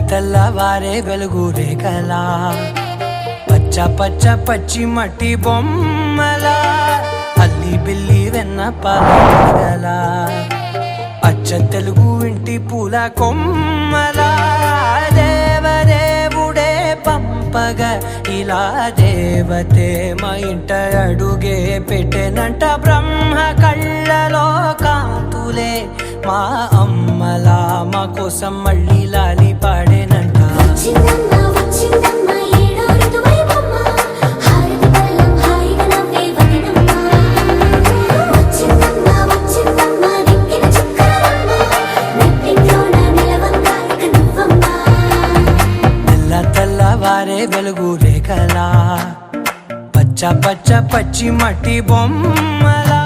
తెల్లవారే వెలుగు రేఖలా పచ్చ పచ్చ పచ్చి మట్టి బొమ్మలా అల్లి బిల్లి వెన్న పాలగలా అచ్చ తెలుగు ఇంటి పూల కొమ్మలా దేవదేవుడే పంపగా ఇలా దేవతే మా ఇంట అడుగే పెట్టెనంట బ్రహ్మ కళ్ళలో కాంతులే మా అమ్మలా మా కోసం మళ్ళీ లాలి పాడేనంట తెల్లవారే వెలుగు రేఖలా పచ్చ పచ్చ పచ్చి మట్టి బొమ్మలా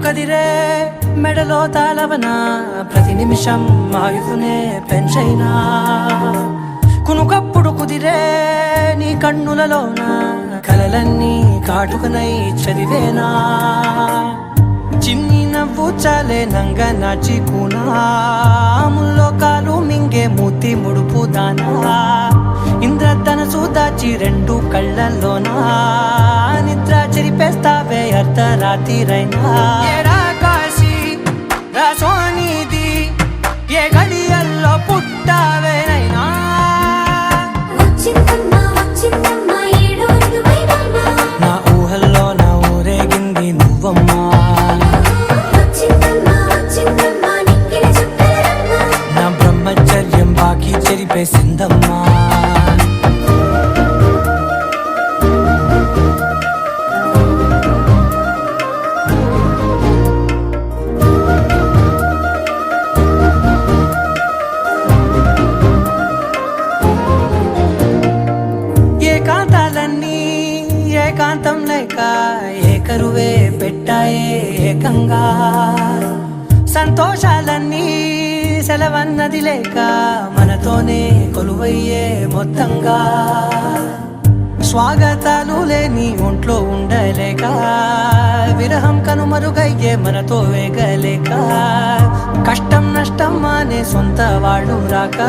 కదిరే మెడలో తాళవన ప్రతి నిమిషం ఆయుధునే పెంచైనా కునుకప్పుడు కుదిరే నీ కన్నులలోన కలలన్నీ కాటుకనై చదివేనా చిన్ని నవ్వు చాలే నంగ నాచి కూనాముల్లో కాలు మింగే మూతి ముడుపు దానా ఇంద్రధనసు దాచి రెండు కళ్ళల్లోనా నిద్ర చెరిపేస్తావే అర్ధరాత్రిరైనా కాశీ రాసోనిది ఏ గడియల్లో పుట్టావేనైనా నా ఊహల్లో నా ఊరేగింది నువ్వమ్మా నా బ్రహ్మచర్యం బాకీ చెరిపేసిందమ్మా ఏకాంతం లేక ఏకరువే పెట్టాయే ఏకంగా సంతోషాలన్నీ సెలవన్నది లేక మనతోనే కొలువయ్యే మొత్తంగా స్వాగతాలు లేని ఒంట్లో ఉండలేక విరహం కనుమరుగయ్యే మనతో వేగలేక కష్టం నష్టం అనే సొంత వాడు రాక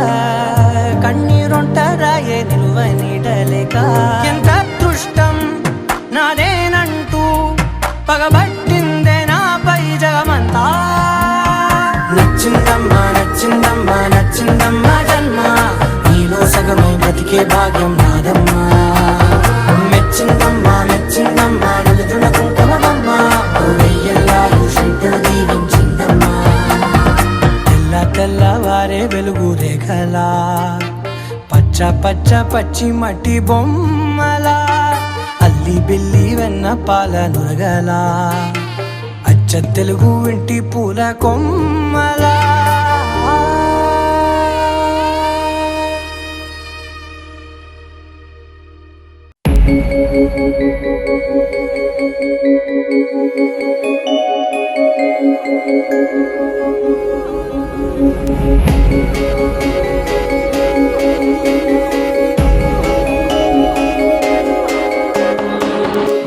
కన్నీరొంటరాయే నిలువ నీడలేక ఎంత అదృష్టం నాదేనంటూ పగబట్టిందే నాపై జగమంతా నచ్చిందమ్మా నచ్చిందమ్మా నచ్చిందమ్మా జన్మ నీలో సగమై బ్రతికే భాగ్యం నాదమ్మా మెచ్చిందమ్మా మెచ్చిందమ్మా నిలుతున్న కుంకుమమ్మా వెయ్యల్లాలు శంకరు దీవించిందమ్మా తెల్లవారే వెలుగు రేఖలా పచ్చ పచ్చ పచ్చి మట్టి బొమ్మలా అల్లి బిల్లి వెన్న పాల నురగలా అచ్చ తెలుగు ఇంటి పూల కొమ్మలా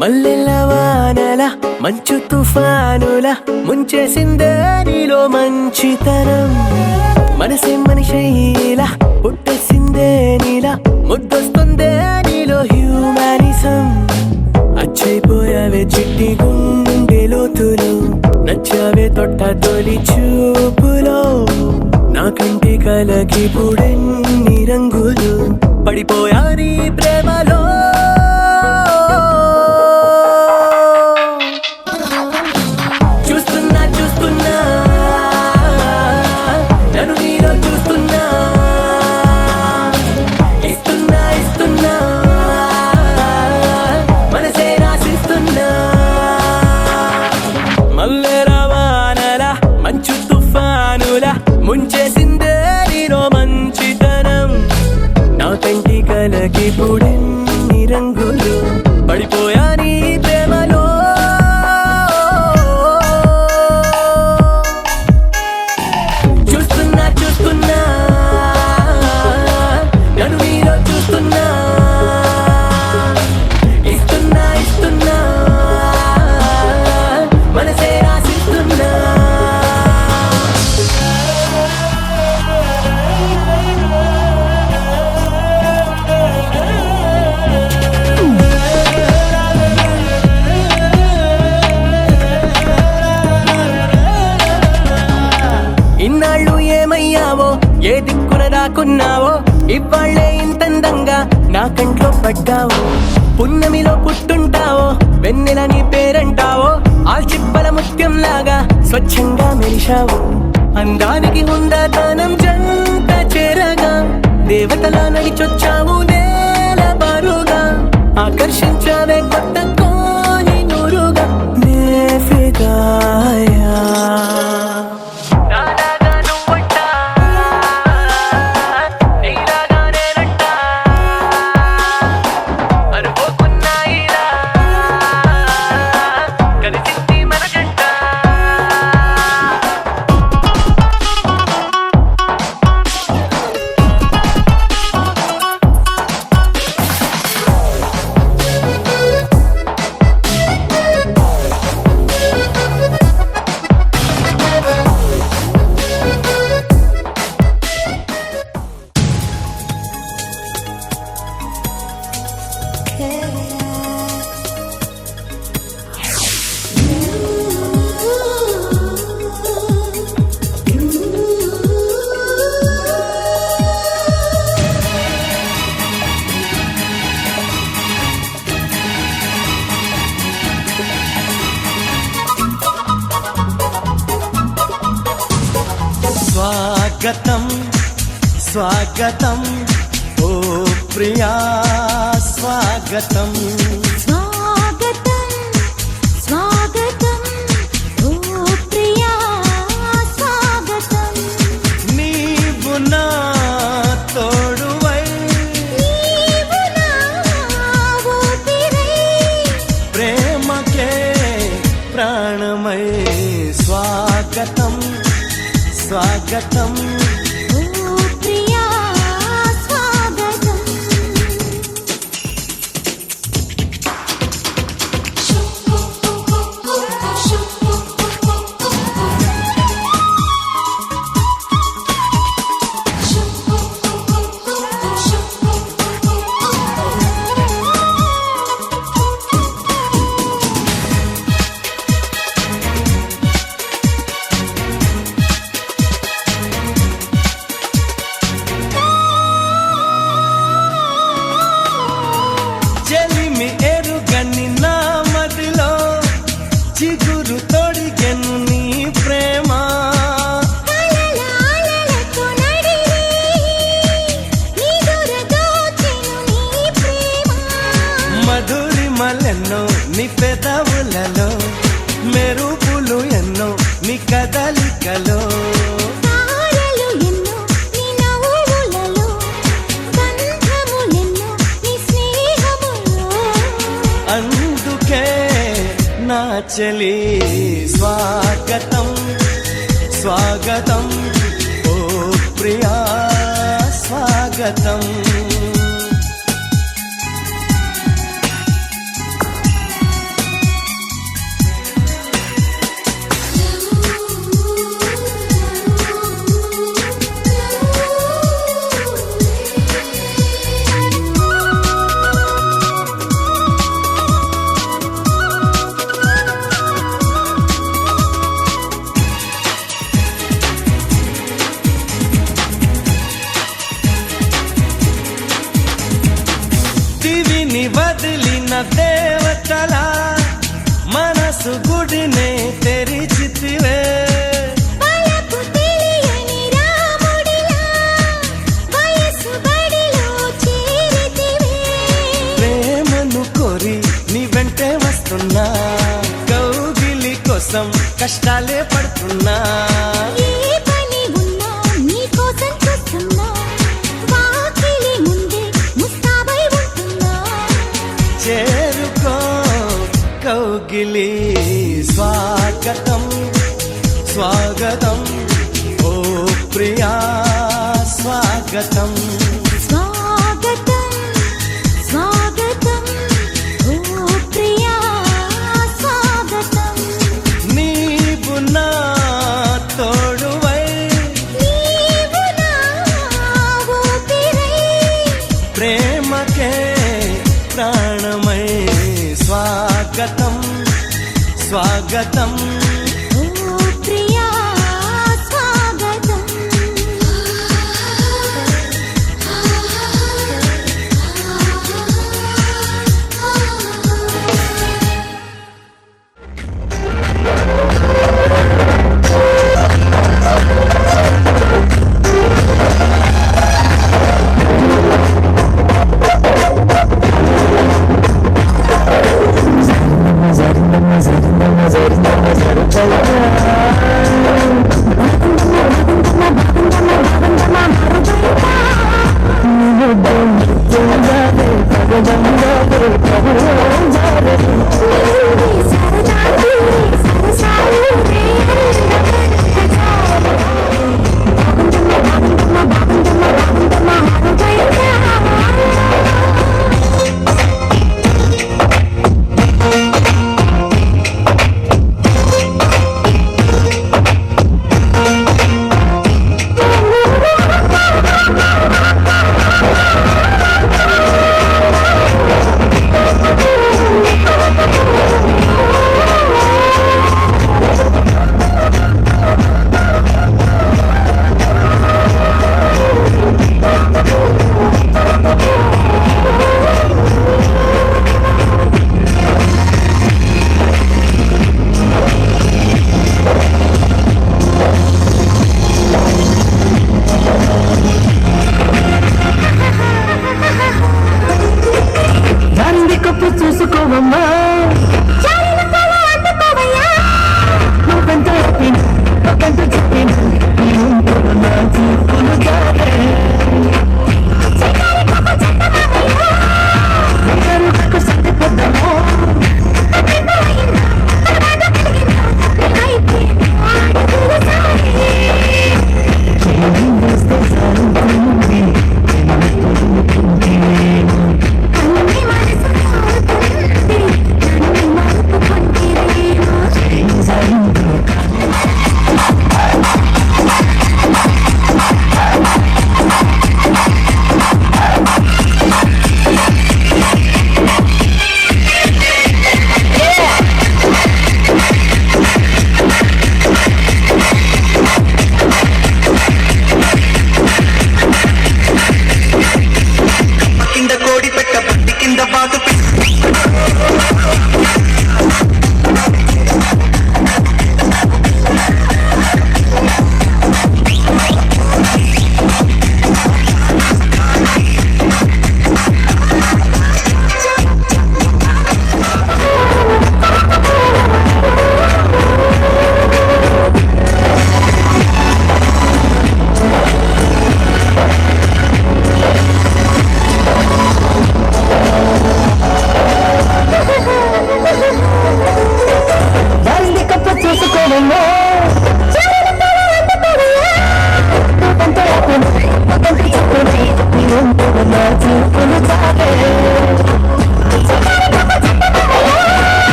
మల్లెల వానల మంచు తుఫానుల ముంచేసిందే నీలో మంచితనం మనసే మనిషిలా పుట్టేసిందే నీలా ముద్దొస్తుందే నీలో హ్యూమానిజం అచ్చైపోయావే చిట్టి గుండె లోతులు నచ్చావే తొట్ట తొలి చూపులో నా కంటి కలకి పుడెన్ని రంగులు పడిపోయా నీ ప్రేమలో ముంచేసిందే నీలో మంచితనం నా కంటి కలకి పుడెన్ని రంగులు పడిపోయా నీ ఇన్నాళ్ళు ఏమయ్యావో, ఏ దిక్కున దాక్కున్నావో, ఇవ్వాళ్లే ఇంతందంగా నా కంట్లో పడ్డావు. పున్నమిలో పుట్టుంటావో, వెన్నెల నీ పేరంటావో, ఆల్చిప్పల ముత్యం లాగా స్వచ్ఛంగా మెరిశావు. అందానికి ఉందాతనం జంట చేరగా, దేవతలా నడిచొచ్చావు నేల బారుగా. ఆకర్షించావే కొత్త కోని నూరుగా, నే ఫిదాయా. స్వాగతం స్వాగతం ఓ ప్రియా స్వాగతం. స్వాగతం స్వాగతం ఓ ప్రియా స్వాగతం. నీవు నా తోడువై, నీవు నా ఊపిరై, ప్రేమకే ప్రాణమై. స్వాగతం స్వాగతం ఓ ప్రియా స్వాగతం. చెలిమి ఎరుగని నా మదిలో చిగురు తొడిగెను నీ ప్రేమ. అలలతో నడిరే నిదుర దోచెను నీ ప్రేమ. మధురిమలెన్నో నీ పెదవులలో, మెరుపులు ఎన్నో నీ కదలికలో. తారలు ఎన్నో నీ నవ్వులలో, బంధములెన్నో నీ స్నేహములో. అందుకే నా చెలి స్వాగతం స్వాగతం ఓ ప్రియా స్వాగతం. దివిని వదిలిన దేవతల మనసు గుడినే తెరిచితివే. వలపు తెలియని రాముడిలా వయసు బడిలో చేరితివే. ప్రేమను కోరి నీ వెంటే వస్తున్నా, కౌగిలి కోసం కష్టాలే పడుతున్నా. ఏ పని ఉన్నా నీ కోసం చూస్తున్నా, వాకిలి ముందే ముస్తాబై ఉంటున్నా. చేరుకో కౌగిలి. స్వాగతం స్వాగతం ఓ ప్రియా స్వాగతం. స్వాగతం స్వాగతం ఓ ప్రియా స్వాగతం. నీవు నా తోడువై, నీవు నా ఊపిరై, ప్రేమకే ప్రాణమై. స్వాగతం స్వాగతం ఓ ప్రియా స్వాగతం.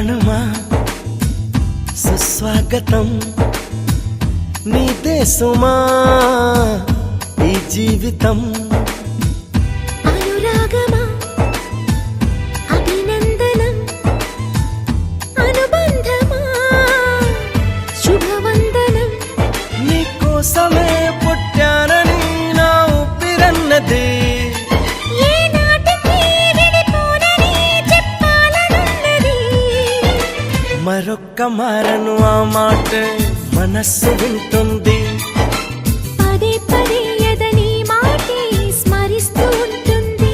ప్రాణమా సుస్వాగతం నీ దేశమా ఈ జీవితం అనురాగమా అభినందనం అనుబంధమా శుభవందనం నీకోసమే పుట్టానని నా ఊపిరన్నది ఏ నాటికి విడిపోనని చెప్పాలనున్నది మరొక్క మారను ఆ మాట మనస్సు వింటుంది పదే పదే ఎదని మాటే స్మరిస్తూ ఉంటుంది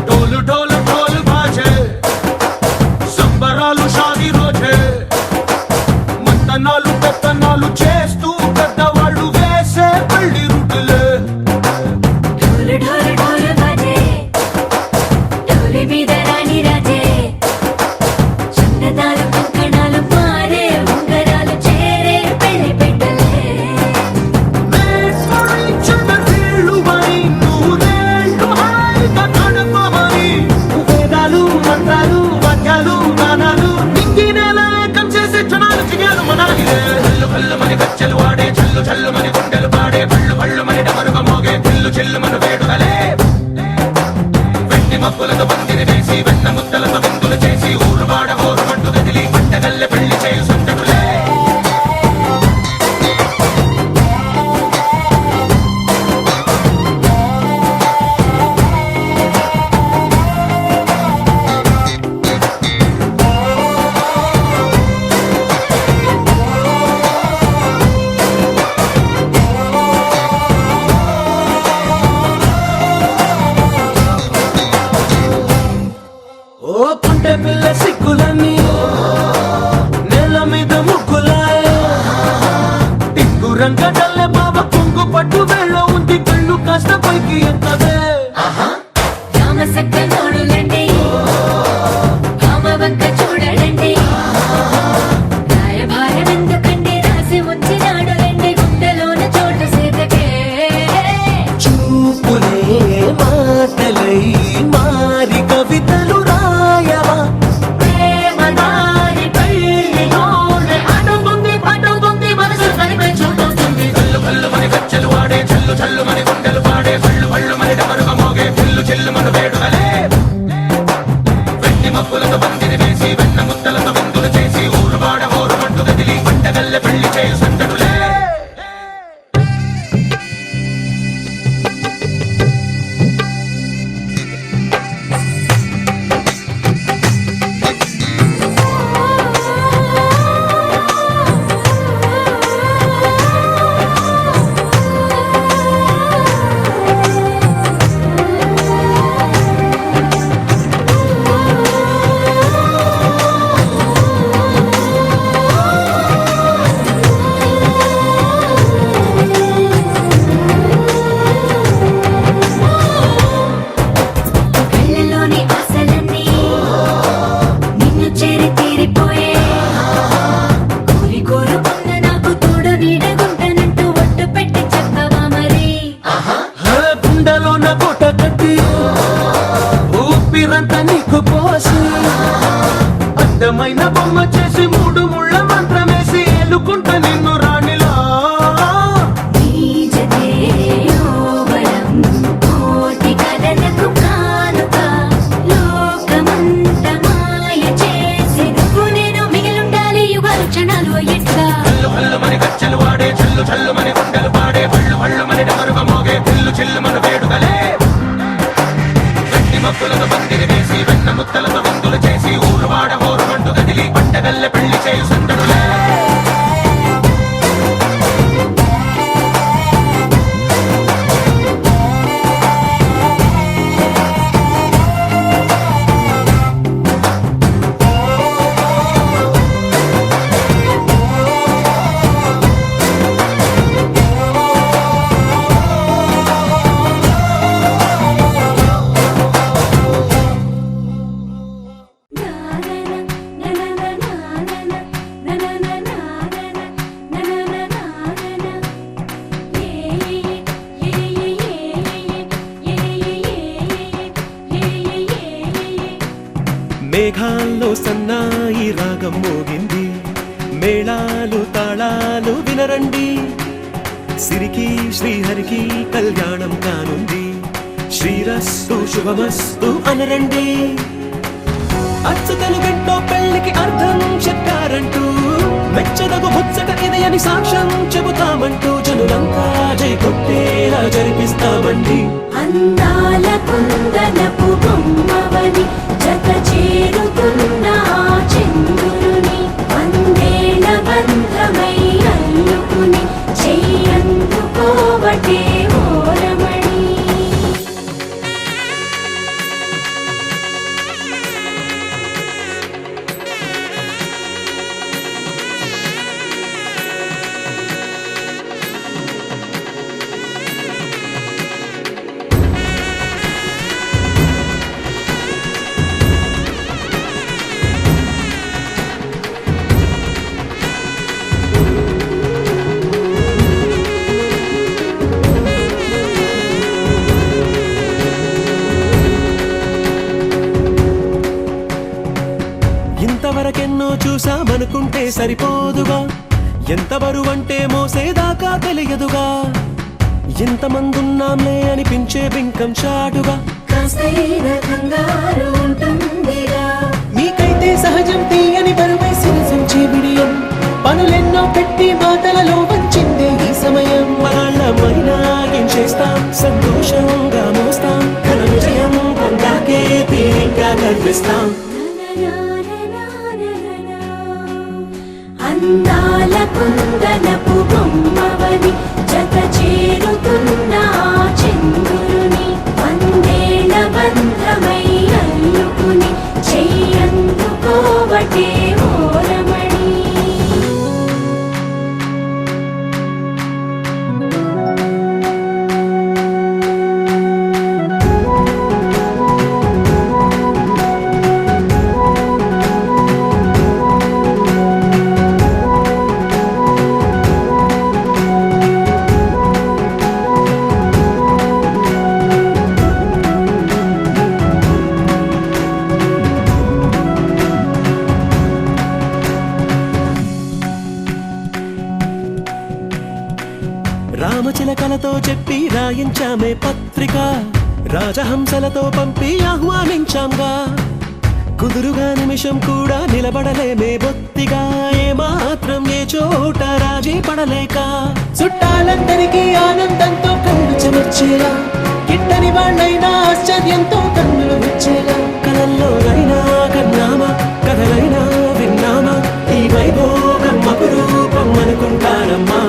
డోలు డోలు డోలు బాజే సంబరాలు షాదీ రోజే మంతనాలు పెత్తనాలు చేస్తూ పెద్దవాళ్ళు వేసే పెళ్లి రుటులే ఢోలు ఢోలు ఢోలు బాజే ఢోలి మీద రాణి రాజే చిన్నదాలు కంకణాలు మారే ఉంగరాలు చేరే పెళ్లి పెట్టలే చిన్న వీళ్ళు మని నూరేళ్ళు హాయిగా గడపమని వేదాలు మంత్రాలు వాక్యాలు గానాలు నింగినేల ఏకం చేసే క్షణాలు చిగాలు మనాలిలే కళ్ళు కళ్ళు మని గచ్చెలు వాడే చల్లు చల్లు మని గుండెలు పాడే పళ్ళు పళ్ళు మని డమరుగ మోగే చిల్లు చిల్లు మను వేడుదలే వెండి మబ్బులతో పందిరి వేసి వెన్న ముద్దలతో విందులు చేసి ఊరు వాడ ఊరు మంటు గదిలి పంటగల్లె పెళ్లి చేయు సందడులే ఓ పుంటె పిల్ల సిక్కులన్నీ నేల మీద ముగ్గులాయ టింగు రంగడల్లె బాబా కొంగు పట్టు వెళ్ళ ఉంది కళ్ళు కాస్త పైకి ఎత్తదే రామసక్క నోడులండి రామవంక చూడడండి రాయభారం ఎందుకండి రాసి ఉంచినాడు రండి గుండెలోన చోటు సీతకే చూపులే మాటలై మారి కవితలు రాయవా ప్రేమ దారి పెళ్లిలోనే అడుగుంది మనసు తనిపై చూస్తుంది కళ్ళు కళ్ళు మని గచ్చెలు వాడే చల్లు చల్లు మని గుండెలు పాడే పళ్ళు పళ్ళు మని డమరుగ మోగే చిల్లు చిల్లు మను వేడుదలే వెండి మబ్బులతో పందిరి వేసి వెన్న ముద్దలతో విందులు చేసి ఊరు వాడ ఊరు మంటు గదిలి పంటగల్లె పెళ్లి చేయు సందడులే కళ్ళలోని ఆశలన్నీ నిన్ను చేరి తీరిపోయే కోరి కోరుకున్న నాకు తోడు నీడగుంటానంటూ ఒట్టు పెట్టి చెప్పవా మరి గుండెలోన కోట కట్టి ఊపిరంతా నీకు పోసి అందమైన బొమ్మ చేసి మూడు ముళ్ళ మంత్రమేసి ఏలుకుంట నిన్ను రాణిలా స్నేహాల్లో సన్నాయి రాగం మోగింది, మేళాలు తాళాలు వినరండి, సిరికి శ్రీహరికి కళ్యాణం కానుంది, శ్రీరస్తు శుభమస్తు అనరండి. అచ్చు తెలుగింటో పెళ్లికి అర్థం చెప్పారంటూ, మెచ్చదగు ముచ్చట ఇది అని సాక్ష్యం చెబుతామంటూ, జనులంతా జై కొట్టేలా జరిపిస్తామండి. అందాల కుందనపు బొమ్మవని జత చేరుతున్న ఆ చంద్రుని, వందేళ్ల బంధమై అల్లుకుని చెయ్యందుకోవటే ఓరమణి. ఇంతవరకెన్నో చూసామనుకుంటే సరిపోదుగా, ఎంత బరువంటే మోసేదాకా తెలియదుగా, ఎంతమందున్నాంలే అనిపించే బింకం చాటుగా, కాస్తైన కంగారు ఉంటుందిగా. మీకైతే సహజం తీయని బరువై సిరసించే బిడియం, పనులెన్నో పెట్టి మాటలలో వంచిందే ఈ సమయం. వాళ్ళమైనా ఏం చేస్తాం, సంతోషంగా మోస్తాం, ఘన విజయం పొందాకే తీరిగ్గా కనిపిస్తాం. అందాల కుందనపు బొమ్మవని జత చేరుతున్న ఆ చంద్రుని, వందేళ్ల బంధమై అల్లుకుని చెయ్యందుకోవటే ఓరమణి. రామచిలకలతో చెప్పి రాయించామే పత్రిక, రాజహంసలతో పంపి ఆహ్వానించాంగా, కుదురుగా నిమిషం కూడా నిలబడలేమే బొత్తిగా, ఏమాత్రం ఏ చోట రాజీ పడలేక, చుట్టాలందరికీ ఆనందంతో కళ్ళు చెమర్చేలా, గిట్టని వాళ్ళైనా ఆశ్చర్యంతో కన్నులు విచ్చేలా, కలల్లోనైనా కన్నామా కథలైనా విన్నామా, ఈ వైభోగం అపురూపం అనుకుంటానమ్మా.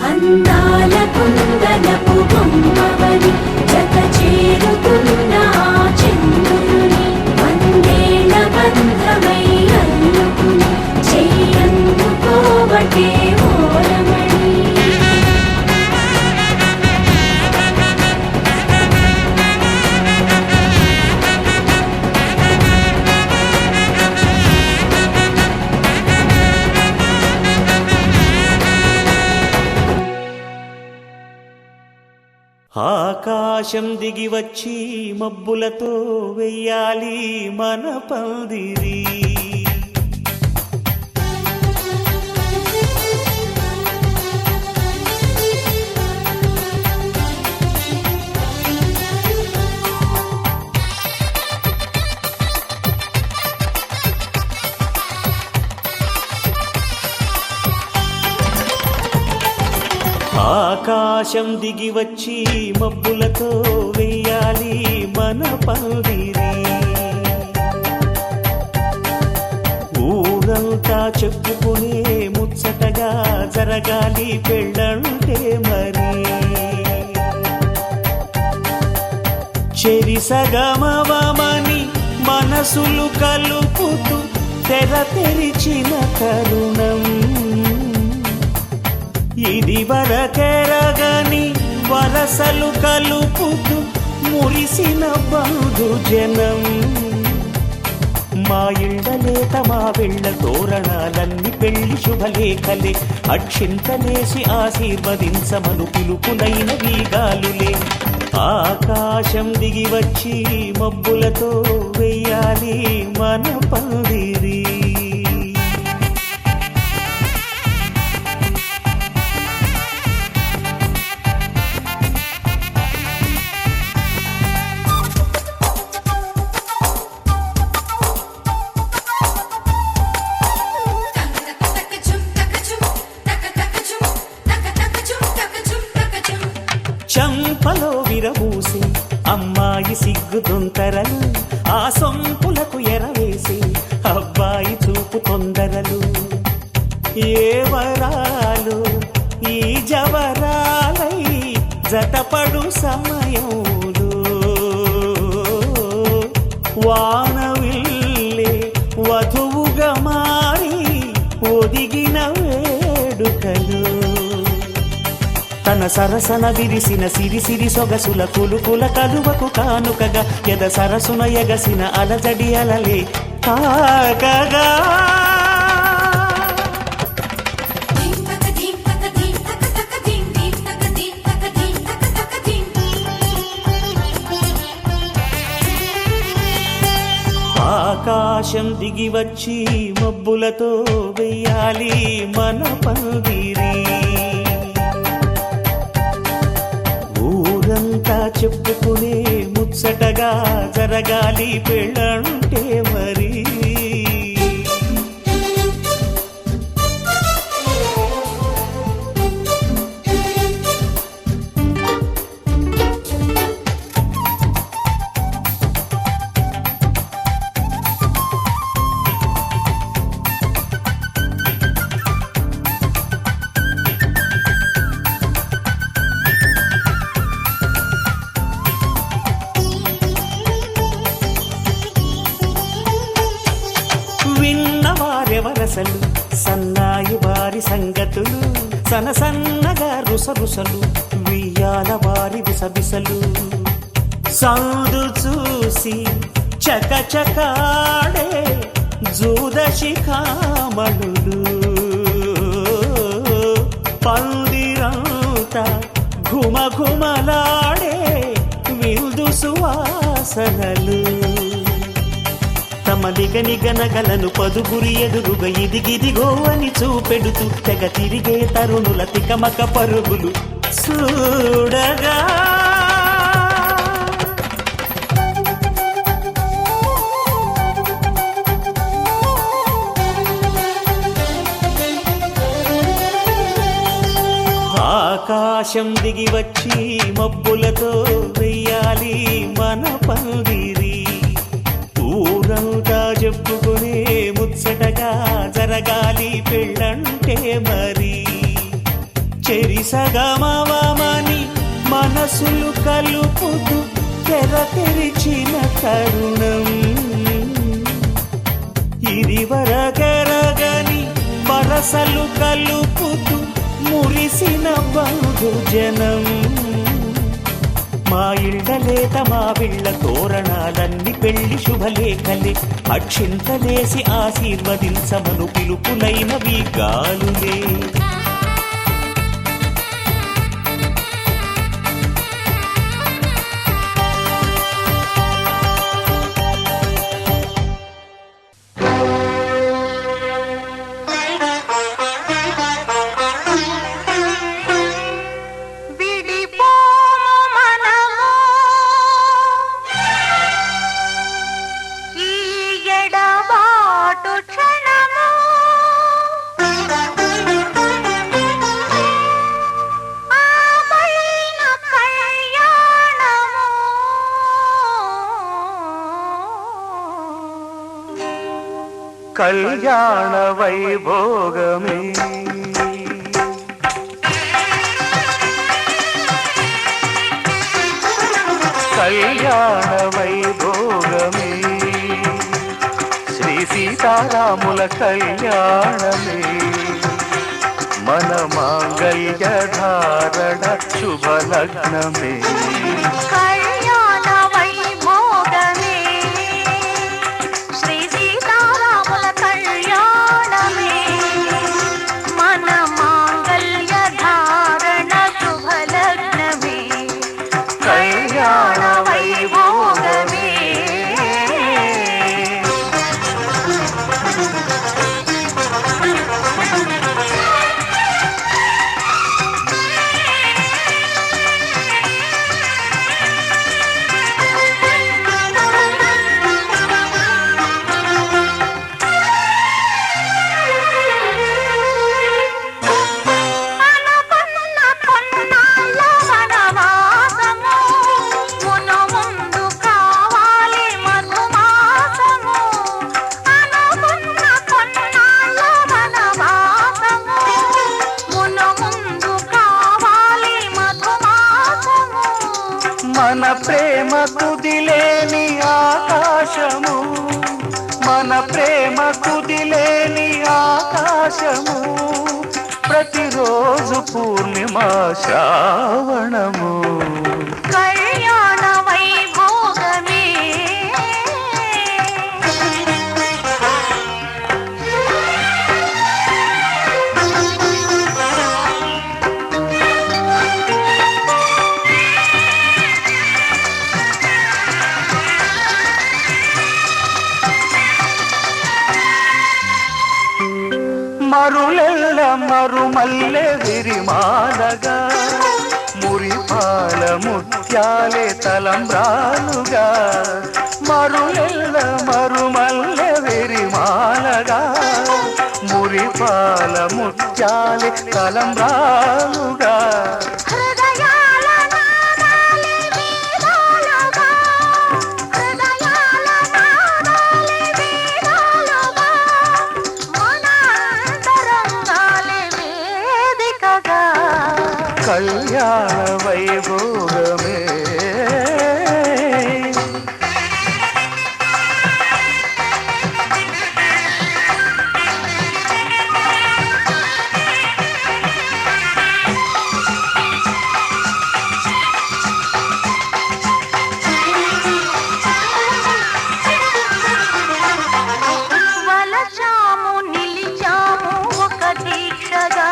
అందాల కుందనపు బొమ్మవని జత చేరుతున్న ఆ చంద్రుని, వందేళ్ల బంధమై అల్లుకుని చెయ్యందుకోవటే ఓరమణి. ఆకాశం దిగి వచ్చి మబ్బులతో వెయ్యాలి మన పందిరి, ఆకాశం దిగి వచ్చి మబ్బులతో వెయ్యాలి మన పందిరి, ఊరంతా చెప్పుకునే ముచ్చటగా జరగాలి పెళ్ళంటే మరి, చెరి సగమవమని మనసులు కలుపుతూ తెర తెరిచిన తరుణం, ఇది వరకెరగని వరసలు కలుపుతూ మురిసిన బంధు జనం, మా ఇళ్ళలేత మా వెళ్ళ తోరణాలన్నీ పెళ్లి శుభలేఖలే, అక్షింతలేసి ఆశీర్వదించమను పిలుపులైన వీగాలులే. ఆకాశం దిగి వచ్చి మబ్బులతో వెయ్యాలి మన పందిరి. చంపలో విరబూసి అమ్మాయి సిగ్గు తొంతరలు, ఆ సొంపులకు ఎరవేసి అబ్బాయి చూపు తొందరలు. ఏ వరాలు ఈ జవరాలై జతపడు సమయంలో, వానవిల్లే వధువుగా మారి ఒదిగిన వేడుకలు. తన సరసన విరిసిన సిరిసిరి సొగసుల కులుకుల కలువకు కానుకగా ఎద సరసున ఎగసిన అలజడి అలలే కాకగా. ఆకాశం దిగి వచ్చి మబ్బులతో వెయ్యాలి మన పందిరి. ఊరంతా చెప్పుకునే ముచ్చటగా జరగాలి పెళ్ళంటే మరి. విన్నవారెవరసలు సన్నాయి వారి సంగతులు, సనసన్నగా రుసరుసలు వియ్యాల వారి విసవిసలు. సౌదు చూసి చకచకాడే జూదశిఖామణులు, పందిరంతా ఘుమఘుమలాడే విందు సువాసనలు. తమ నిగనిగనగలను పదుగురి ఎదురుగా ఇదిగిదిగో అని చూపెడుతూ తెగ తిరిగే తరుణుల తికమక పరుగులు చూడగా. ఆకాశం దిగి వచ్చి మబ్బులతో వెయ్యాలి మన పందిరి. ఊరంతా చెప్పుకునే ముచ్చటగా జరగాలి పెళ్ళంటే మరి. చెరిసగమవమని మనసులు కలుపుతూ తెర తెరిచిన తరుణం, ఇదివరగరగని వరసలు కలుపుతూ మురిసిన బంధుజనం. మా ఇళ్ళలేత మా విళ్ళ తోరణాలన్నీ పెళ్లి శుభలేఖలే, అక్షింతలేసి ఆశీర్వదించమను పిలుపులైనవి గాలులే. కళ్యాణ వైభోగమే కళ్యాణ వైభోగమే శ్రీ సీతారాముల కళ్యాణమే మన మాంగళ్య ధారణ శుభలగ్నమే కళ్యాణ వైభోగమే శ్రీ సీతారాముల కళ్యాణమే మన మాంగళ్య ధారణ శుభలగ్నమే మన ప్రేమ కుదిలేని ఆకాశము, మన ప్రేమ కుదిలేని ఆకాశము, ప్రతిరోజు పూర్ణిమ శ్రావణము. కళ్యాణ వైభోగమే మరులెల్ల మరుమల్లె విరిమాలగా, మురిపాల ముత్యాలే తలంబ్రాలుగా. మరులెల్ల మరుమల్లె విరిమాలగా, మురిపాల ముత్యాలే తలంబ్రాలుగా. హృదయాల నాదాలే వేదాలుగా, హృదయాల నాదాలే వేదాలుగా, మన అంతరంగాలే వేదికగా. కళ్యాణ వైభోగమే వలచాము నిలిచాము ఒక దీక్షగా,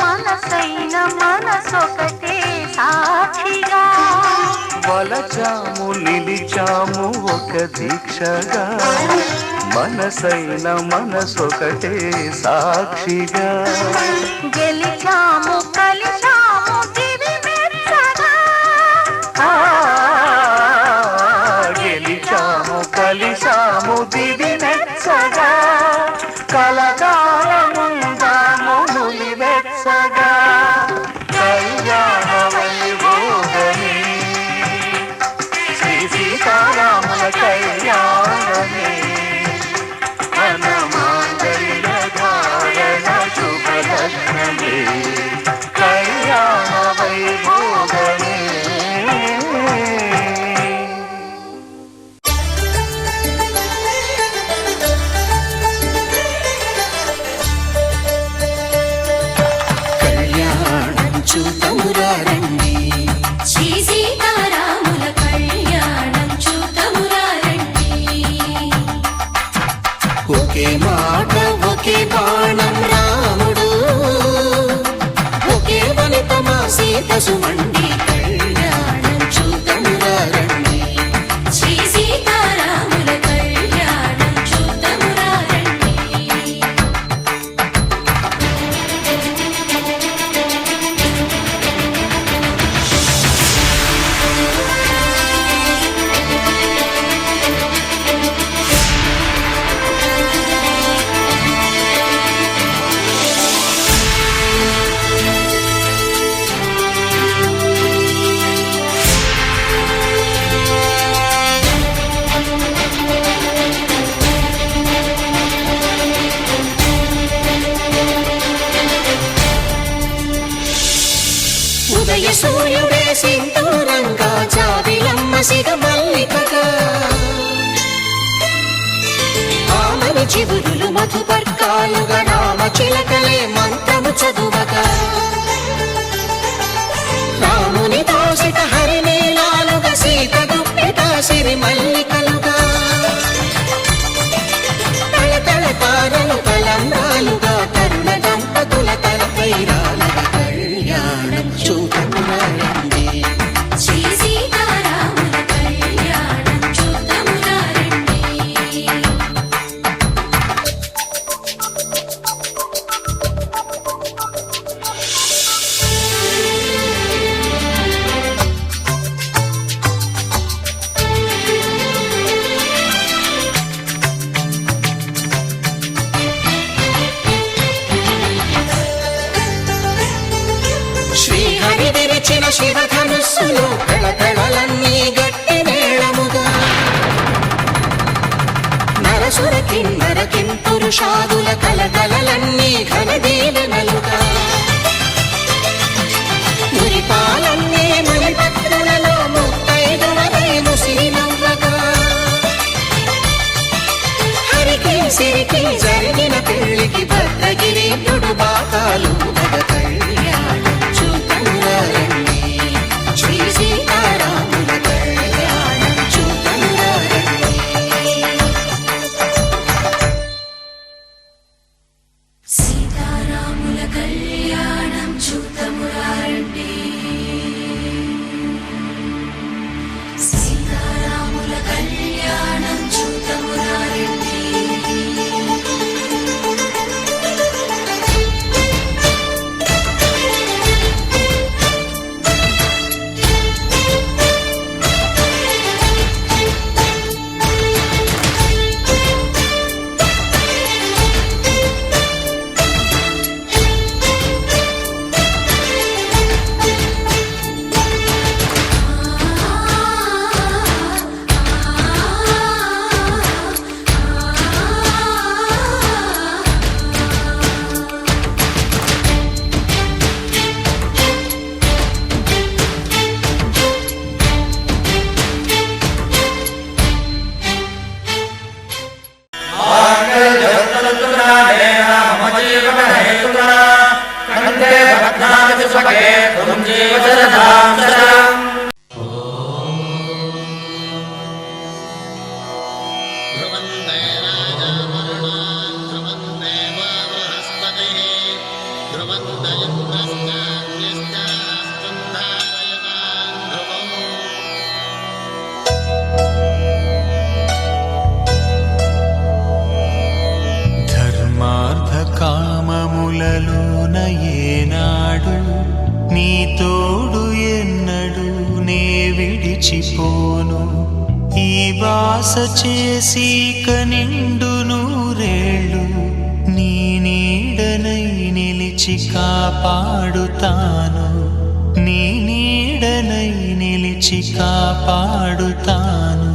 మనసైన మనసొకటే సాక్షిగా. వలచాము నిలిచాము ఒక దీక్షగా, మనసైన మనసొకటే సాక్షిగా. గెలిచాము కలిచాము దివి మెచ్చగా, గెలిచాము కలిసాము దివి మెచ్చగా. కలకాలముందాము నులి వెచ్చగా. కళ్యాణ వైభోగమే శ్రీ సీతారాముల కళ్యాణమే. మన మాంగళ్య ధారణ శుభలగ్నమే. కళ్యాణ వైభోగమే. కళ్యాణం చూతమురా రండి, శ్రీ సీతారాముల కళ్యాణం చూతమురా రండి. ఒకే మాట ఒకే బాణం రాముడు, ఒకే వనిత మా సీత సుమండి. కళ్యాణం చూతమురా రండి, శ్రీ సీతారాముల కళ్యాణం చూతమురా రండి. ఉదయ సూర్యుడే సింధూరంగా, జాబిలమ్మ సిగ మల్లికగా. ఆమని చివురులు మధుపర్కాలుగా, రామ చిలకలే మంత్రము చదువగా. రాముని దోసిట హరినీలాలుగా, సీత గుప్పిట సిరి మల్లికలుగా. తళతళ తారలు తలంబ్రాలుగా, తరుణ దంపతుల తలపై రాలగా. కళ్యాణం చూతమురా రండి, శ్రీ సీతారాముల కళ్యాణం చూతమురా రండి. శ్రీహరి విరిచిన శివధనుస్సులో కళకళలన్నీ గట్టి మేళముగా. నరసుర కిన్నర కింపురుషాదుల కలకలలన్నీ ఘన దీవెనలుగా. మురిపాలన్నీ మణిపత్రులలో ముగ్ధ సీతారాముల కళ్యాణం చూడండి శ్రీ సీతారాముల కళ్యాణం చూడండి సీతారాముల కళ్యాణం చూతమురారండి సీతారాముల కళ్యాణం చూతమురారండి కామములలోన ఏనాడు నీ తోడు ఎన్నడు నే విడిచిపోను ఈ వాస చేసి కనిండు నూరేళ్ళు నీ నీడనై నిలిచి కాపాడుతాను నీ నీడనై నిలిచి కాపాడుతాను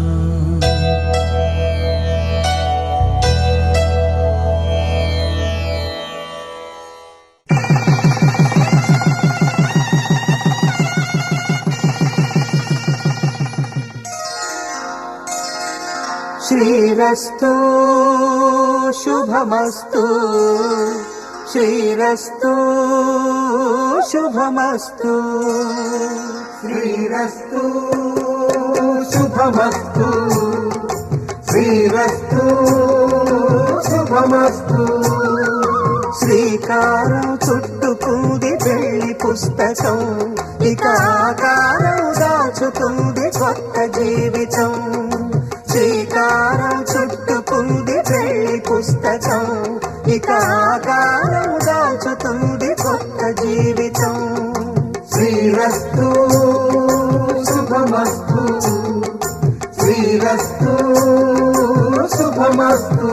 శ్రీరస్తు శుభమస్తు శ్రీరస్తు శుభమస్తు శ్రీరస్తు శుభమస్తు శ్రీరస్తు శుభమస్తు శ్రీకారం చుట్టుకుంది పెళ్లి పుస్తకం ఇక ఆకారం దాచుతుంది కొత్త జీవితం శ్రీకారం చుట్టుకుంది పెళ్లి పుస్తకం ఇక ఆకారం దాచుతుంది కొత్త జీవితం శ్రీరస్తు శుభమస్తు శ్రీరస్తు శుభమస్తు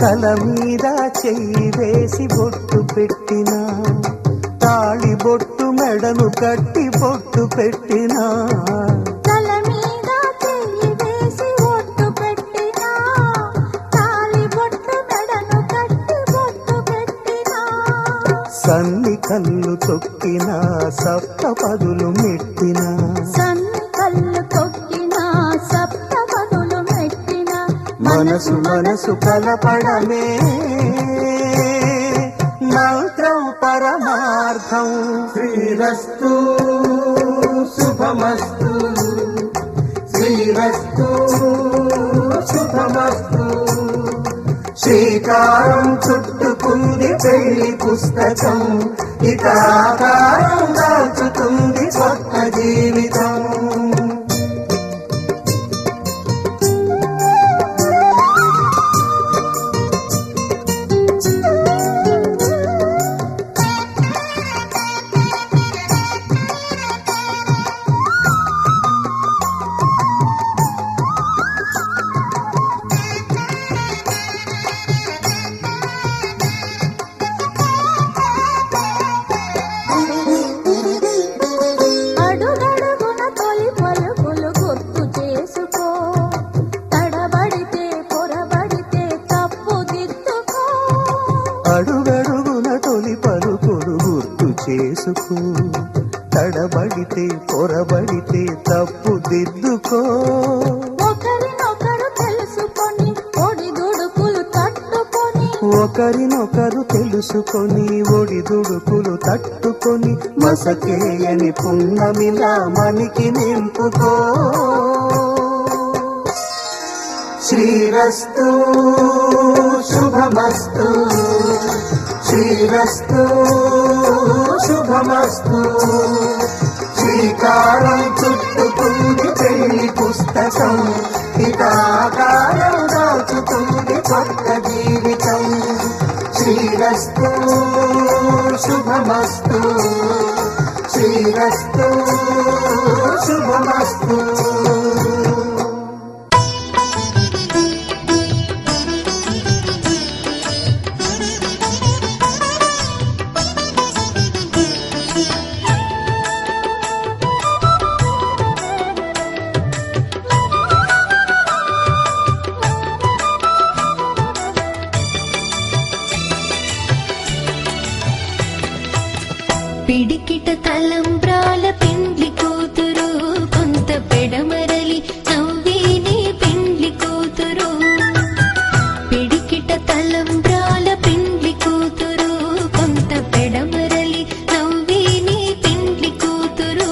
తల మీద చెయ్యి వేసి బొట్టు పెట్టినా తాళి బొట్టు మెడను కట్టి బొట్టు పెట్టినా తల మీద చెయ్యి వేసి బొట్టు పెట్టినా తాళి బొట్టు మెడను కట్టి బొట్టు పెట్టినా సన్ని కళ్ళు తొక్కినా సప్త పదులు మెట్టినా సన్ని కళ్ళు తొక్కినా సప్త పదులు మెట్టినా మనసు మనసు కలపడమే మంత్రం పరమార్థం శ్రీరస్తు శుభమస్తు శ్రీరస్తు శుభమస్తు శ్రీకారం చుట్టుకుంది పెళ్లి పుస్తకం ఇక ఆకారం దాచుతుంది కొత్త జీవితం తెలుసుకో, తడబడితే పొరబడితే తప్పు దిద్దుకో. ఒకరినొకరు తెలుసుకొని ఒడిదుడుకులు తట్టుకొని, ఒకరినొకరు తెలుసుకొని ఒడిదుడుకులు తట్టుకొని, మసకేయని పున్నమిలా మనికి నింపుకో. శ్రీరస్తు శుభమస్తు, శ్రీరస్తు శుభమస్తు. శ్రీకారం చుట్టుకుంది పెళ్లి పుస్తకం, హితాకారం దాచుతుంది కొత్త జీవితం. శ్రీరస్తు శుభమస్తు, శ్రీరస్తు శుభమస్తు. పిడికిట తలంబ్రాల పెండ్లి కూతురు, కొంత పెడమరలి నవ్విని పెండ్లి కూతురు. పిడికిట తలంబ్రాల పెండ్లి కూతురు, కొంత పెడమరలి నవ్విని పెండ్లి కూతురు.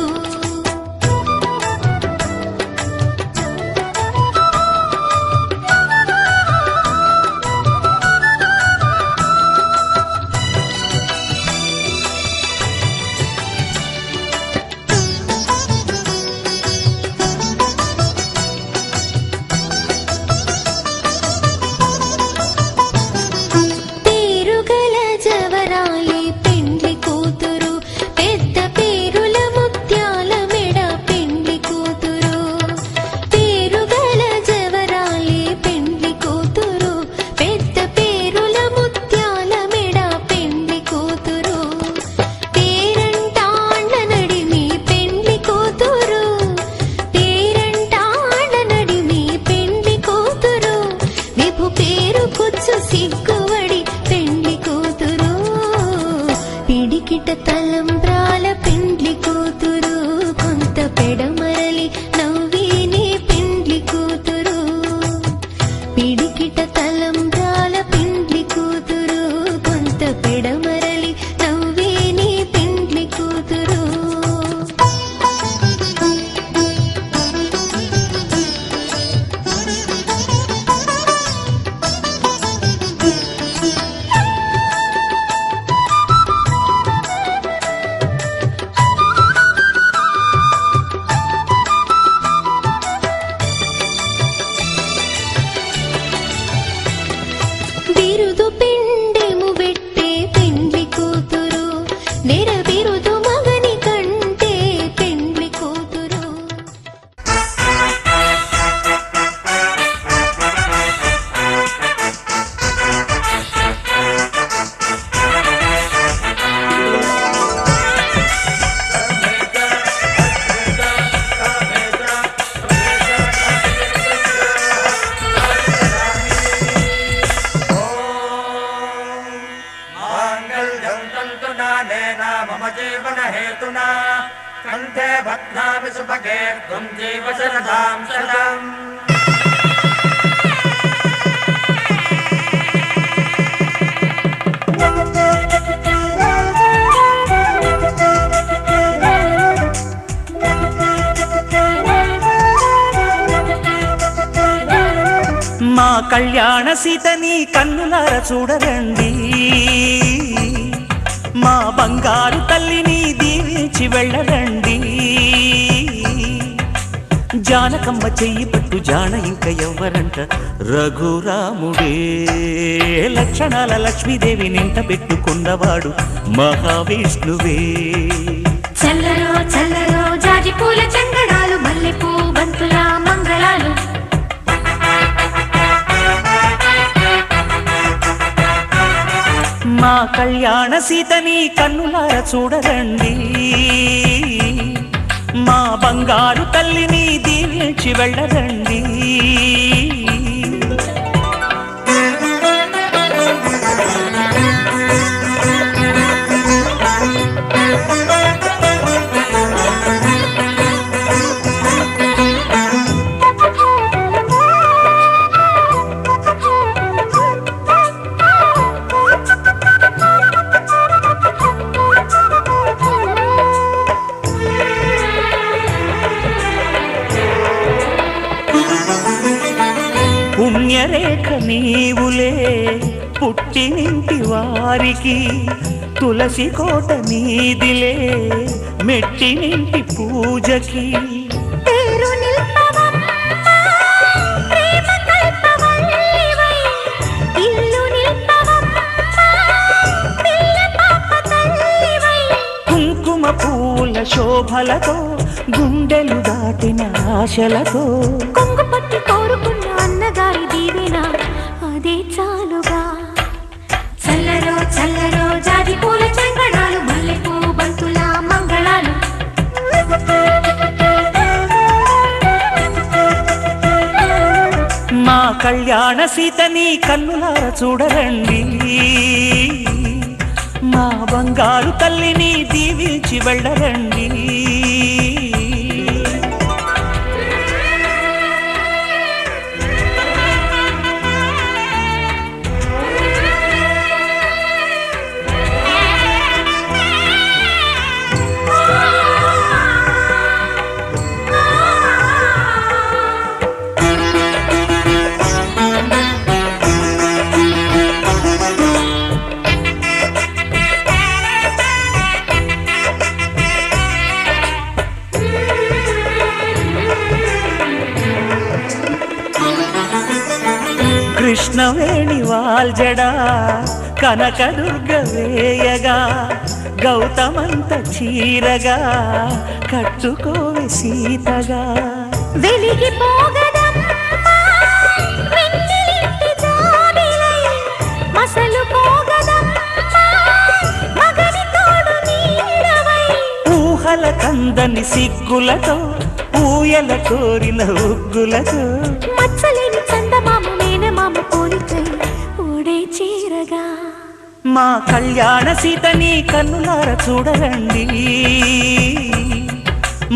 సిగ్గువడి పెండ్లి కూతురు. పిడికిట తలంబ్రాల పెండ్లి కూతురు, కొంత పెడమరలి నవ్విని పెండ్లి కూతురు. పిడికిట తలంబ్రాల పెండ్లి కూతురు, కొంత పెడమరలి నవ్విని పెండ్లి కూతురు. బిరుదు పిండెము పెట్టే పెండ్లి కూతురు, నెర బిరుదు మగని కంటే పెండ్లి కూతురు. मम जीवन हेतुना कंठे बध्नामि सुभगे त्वं जीव शरदां शरदम्. మా కళ్యాణ సీతని కన్నులార చూడరండి, మా బంగారు తల్లిని దీవించి వెళ్ళరండి. జానకమ్మ చెయ్యి పట్టు జాన ఇంక ఎవ్వరంట, రఘురాముడే. లక్షణాల లక్ష్మీదేవి నింట పెట్టుకున్నవాడు మహావిష్ణువే. చల్లరో చల్లరో జాజి పూల చంగడాలు, మల్లెపూ బంతుల మంగళాలు. మా కళ్యాణ సీతని కన్నులార చూడరండి, మా బంగారు తల్లిని దీవించి వెళ్ళరండి. పుణ్యరేఖ నీవులే పుట్టినింటి వారికి తులసి కోట నీదిలే మెట్టినింటి పూజకి పేరు నిల్పవమ్మా, ప్రేమ కల్పవల్లివై. ఇల్లు నిల్పవమ్మా, పిల్ల పాప తల్లివై. కుంకుమ పూల శోభలతో గుండెలు దాటిన ఆశలతో కొంగు పట్టి కోరుకున్న అన్నగారి దీవెన అదే చాలుగా. చల్లరో చల్లరో జాజి పూల చెంగడాలు, మల్లెపూ బంతుల మంగళాలు. మా కళ్యాణ సీతని కన్నులార చూడరండి, మా బంగారు తల్లిని దీవించి వెళ్ళరండి. కృష్ణవేణి వాల్జడా కనకదుర్గ వేయగా గౌతమంత చీరగా కట్టుకోవి సీతగా. వెలిగిపోగదమ్మా వెన్నెలింటి జాబిలై, మసలుపోగదమ్మా మగని తోడు నీడవై. ఊహల కందని సిగ్గులతో ఊయల కోరిన ఉగ్గులతో మచ్చలేని చందమామ మేనమామ పోలికై ఓడే చీరగా. మా కళ్యాణ సీతని కన్నులార చూడరండి,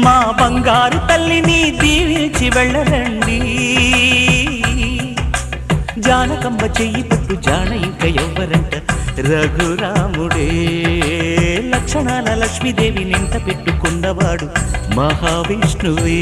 మా బంగారు తల్లిని దీవించి వెళ్ళరండి. జానకమ్మ చెయ్యి పట్టు జాన ఇంక ఎవ్వరంట రఘురాముడే. లక్షణాల లక్ష్మీదేవి నింట పెట్టుకున్నవాడు మహావిష్ణువే.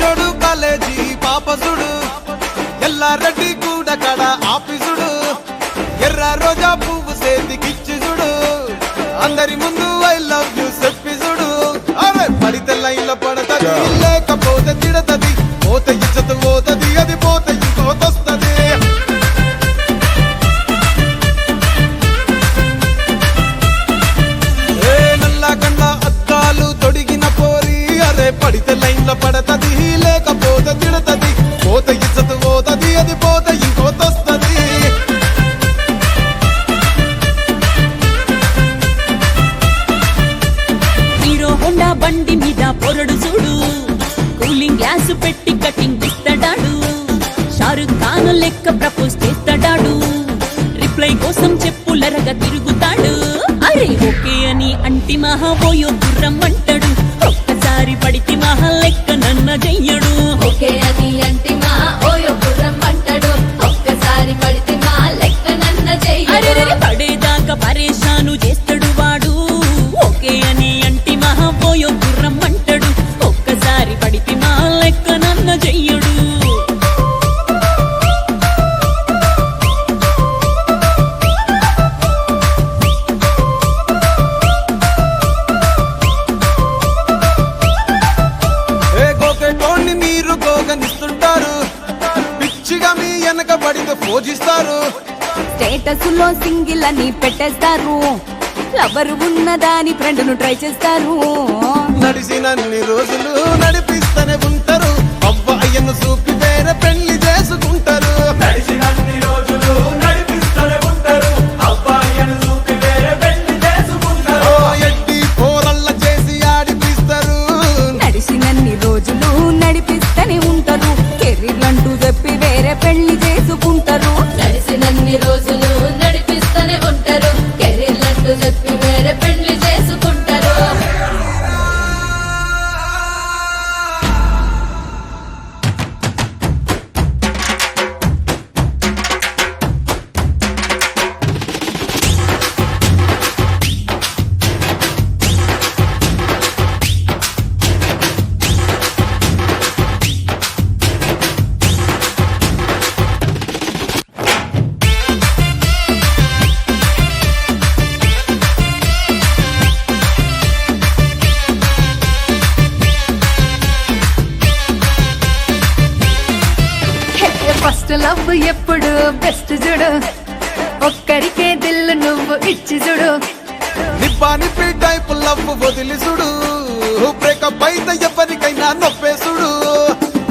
జోడు కాలేజీ పాపసుడు ఎల్లారెడ్డి కూడా కడ ఆఫీసుడు ఎర్ర రోజా పువ్వు సేతికిచ్చి చూడు అందరి ముందు ఐ లవ్ యూ చెప్పి చూడు అరే పడితే లైన్ లో పడతది లేకపోతే తిడతది పోతే ఇచ్చత పోతది అది పోతే ఇంకోతొస్తది నల్లగండ్ల అద్దాలు తొడిగిన పోరి అరే పడితే లైన్ లో పడతది లేకపోతే తిడతది పోతే ఇచ్చత పోతది అది పోతే ఇంకోతొస్తది హీరో హోండా బండి మీద పొరడు చూడు కూలింగ్ గ్లాస్ పెట్టి కటింగ్ ఇస్తాడాడు షారుఖ్ ఖాన్ లెక్క ప్రపోజ్ చేస్తాడాడు రిప్లై కోసం చెప్పులరగా తిరుగుతాడు అరే ఓకే అని అంటి మహాబోయో గుర్రం అంటాడు ఒక్కసారి పడితే మహా లెక్క నన్న చెయ్యడు ఓకే అని అంటి మహాబోయో గుర్రం అంటాడు ఒక్కసారి పడితే మహా లెక్క నన్న చెయ్యడు పడేదాకా పరేషాను చేస్తాడు వాడు ఓకే అని అంటి మహాబోయో గుర్రం అంటాడు ఒక్కసారి పడితే మహా లెక్క నన్న చెయ్యడు మీరు గోగనిస్తుంటారు పిచ్చిగా మీ వెనక పడితే పూజిస్తారు స్టేటస్ లో సింగిల్ అని పెట్టేస్తారు లవర్ ఉన్నదాని ఫ్రెండ్ ను ట్రై చేస్తారు నడిచినన్ని రోజులు నడిపిస్తూనే ఉంటారు అబ్బాయిను చూపి వేరే పెళ్లి చేసుకుంటారు నడిచినన్ని రోజులు నడిపిస్తూనే ఉంటారు అబ్బాయిని చూపి వేరే పెళ్లి చేసుకుంటారు ఎడ్డి పోరల్ల చేసి ఆడిపిస్తారు నడిచినన్ని రోజులు నడిపిస్తూనే ఉంటారు కెరీర్ అంటూ చెప్పి వేరే పెళ్లి చేసుకుంటారు నడిచినన్ని రోజులు నడిపిస్తూనే ఉంటారు కెరీర్ అంటూ చెప్పి వేరే పెళ్లి చేసుకుంటారు ఫస్ట్ లవ్ ఎప్పుడు బెస్ట్ చూడు ఒక్కరికే దిల్లు నువ్వు ఇచ్చి చూడు నిప్పానిపి టైప్ లవ్ వదిలి చూడు బ్రేకప్ అయితే ఎవరికైనా నొప్పేసుడు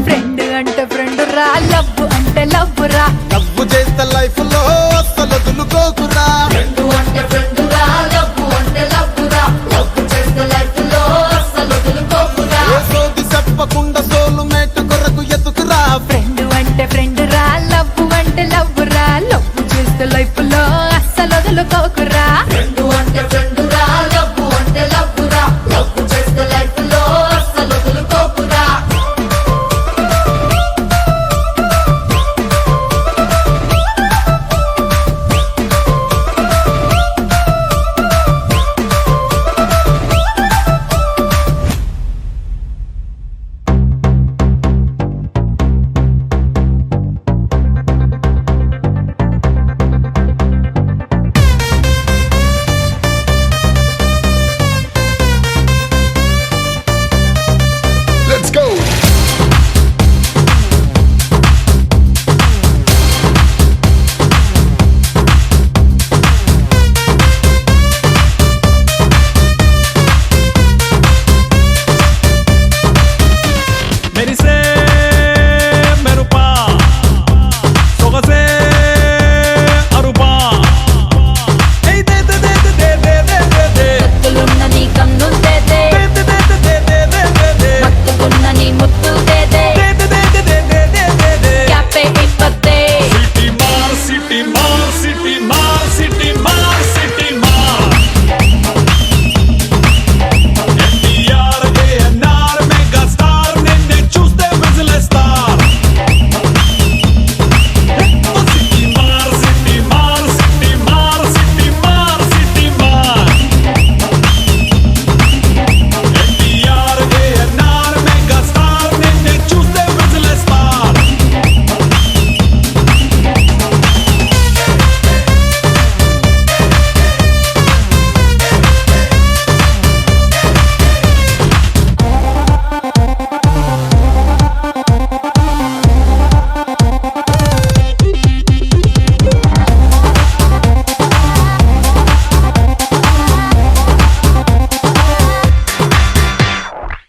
ఫ్రెండ్ అంటే ఫ్రెండ్ రా లవ్ అంటే లవ్ రా లవ్ చేస్తే లైఫ్ లో అస్సలు వదులుకోకురా ఫ్రెండ్ అంటే ఫ్రెండ్ రా లవ్ అంటే లవ్ రా లవ్ చేస్తే లైఫ్ లో అస్సలు వదులుకోకురా ఏ సోది చెప్పకుండా సోలు మేట్ కొరకు ఎతుకురా ఫ్రెండ్ అంటే ఫ్రెండ్ రా లవ్ అంటే లవ్ రా లవ్ చేస్తే లైఫ్ లో అస్సలు వదులుకోకురా ఫ్రెండ్ అంటే ఫ్రెండ్ రా లవ్ అంటే లవ్ రా లవ్ చేస్తే లైఫ్ లో అస్సలు వదులుకోకురా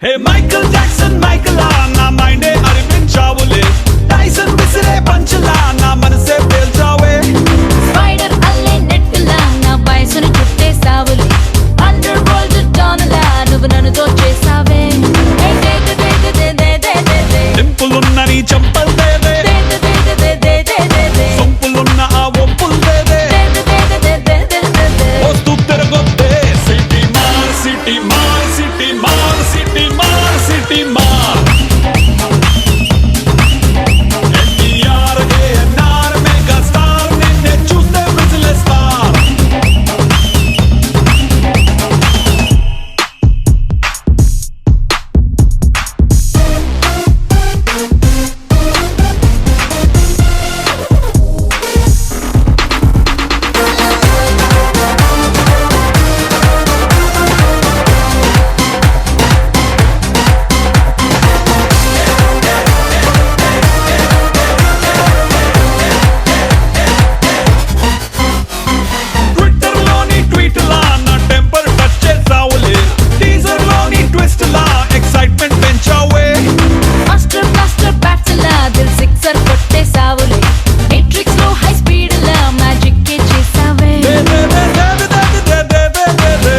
హే మైకల్ జాక్సన్ మైకలా నా మైండే అరిపించావులే టైసన్ విసిరే పంచలా నా మనసే పేల్చావే స్పైడర్ అల్లే నెట్టులా నా వయసును చుట్టేసావులే అండర్ వరల్డ్ డాన్లా నువ్వు నన్ను దోచేసావే డింపులున్న నీ చంపల్ దేదే సొంపులున్న ఆ ఒంపుల్ దేదే వస్తూ తిరగొద్దే సిటీ మార్ సిటీ మార్ సిటీ మార్ సిటీ మార్ సిటీ మార్ ఎన్టీఆర్ ఏఎన్ఆర్ మెగా స్టార్ నిన్నే చూస్తే విజిలేస్తార్ ట్విట్టర్ లోని ట్వీట్ లా నా టెంపర్ టచ్ చేసావులే టీజర్ లోని ట్విస్ట్ లా ఎక్సైట్మెంట్ పెంచావే మాస్టర్ బ్లాస్టర్ బ్యాట్స్లా దిల్ సిక్సర్ కొట్టేసావులే మెట్రిక్స్ లో హై స్పీడ్ లా మ్యాజిక్ చేసావే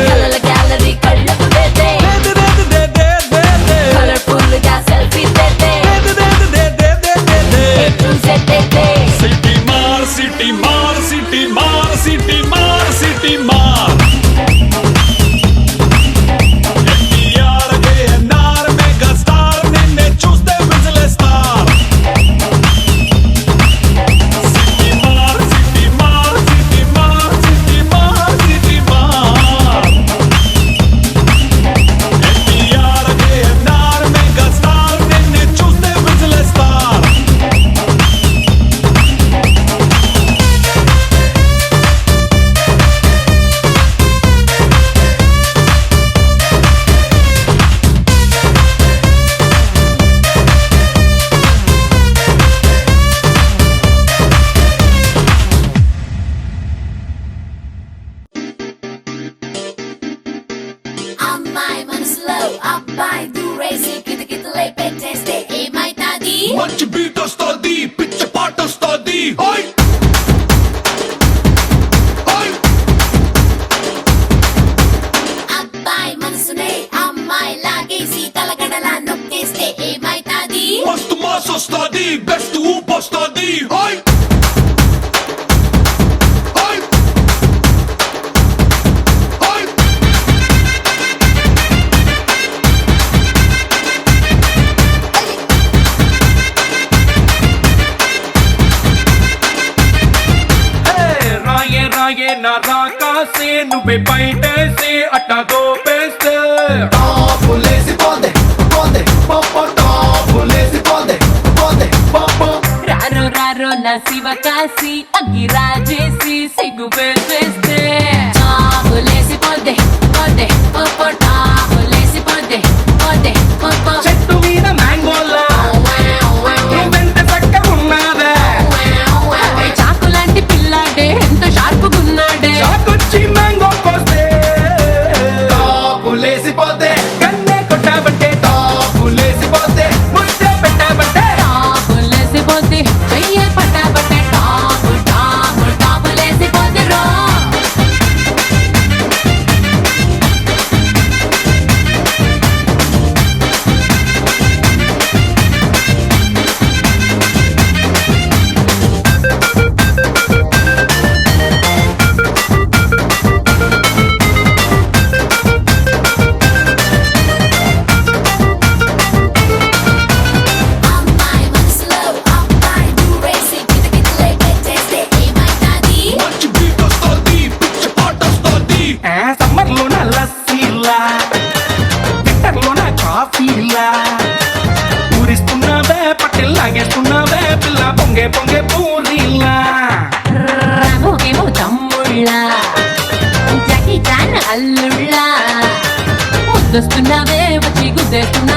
కలల గ్యాలరీ కళ్ళకు వేదే కలర్ఫుల్ గా సెల్ఫీ తెదే సిటీ మార్ సిటీ మార్ సిటీ మార్ సిటీ మార్ సిటీ మార్ ఎన్టీఆర్ ఏఎన్ఆర్ మెగా స్టార్ నిన్నే చూస్తే విజిలేస్తార్ సిటీ మార్ సిటీ మార్ సిటీ మార్ సిటీ మార్ సిటీ మార్ ఎన్టీఆర్ ఏఎన్ఆర్ మెగా స్టార్ నిన్నే చూస్తే విజిలేస్తార్ అమ్మాయి మనసులో అబ్బాయి దూరేసి కితకితలై పెట్టేస్తే ఏమైతాది మంచి బీట్ వస్తుంది పిచ్చ పాట వస్తుంది హాయ్ హాయ్ అబ్బాయి మనసునే అమ్మాయి లాగేసి తలగడలా నొక్కేస్తే ఏమైతాది మస్తు మాస్ వస్తుంది బెస్ట్ ఊప్ వస్తుంది హాయ్ హాయ్ హాయ్ రాయే రాయే నా రాకాసే నువ్వే బయటేసి అట్టా దోపేస్తే రారో రారో నా శివ కాసి అగ్గి రాజేసి సిగ్గు పెట్టేస్తే టాపులేసి పోతే పోతే పోపో టాపులేసి పోతే పోతే పోపో చెట్టు మీద మ్యాంగోలా నువ్వెంత చక్కగా ఉన్నావే చాకు లాంటి పిల్లాడే ఎంత షార్పుగున్నాడే చాకొచ్చి మ్యాంగో కోస్తే టాపులేసిపోతే కన్నే కొట్టాబంటే టాపులేసిపోతే ముద్ద పెట్టాబంటే టాపులేసి పోతే చెయ్యే పట్టాబట్టే టాపు టాపు టాపులేసి పోతే రో అమ్మాయి మనసులో అబ్బాయి దూరేసి కితకితలై పెట్టేస్తే ఏమైతాది మంచి బీట్ వస్తుంది పిచ్చ పాట వస్తుంది సమ్మర్ లోన లస్సీలా వింటర్ లోన కాఫీలా ఊరిస్తున్నావే పట్టెల్ లాగేస్తున్నావే పిల్ల పొంగే పొంగే పూరీలా రామోగేమో తమ్ముళ్ళ జాకీ చాన్ అల్లుళ్ళ ముద్దొస్తున్నావే వచ్చి గుద్దేస్తున్నా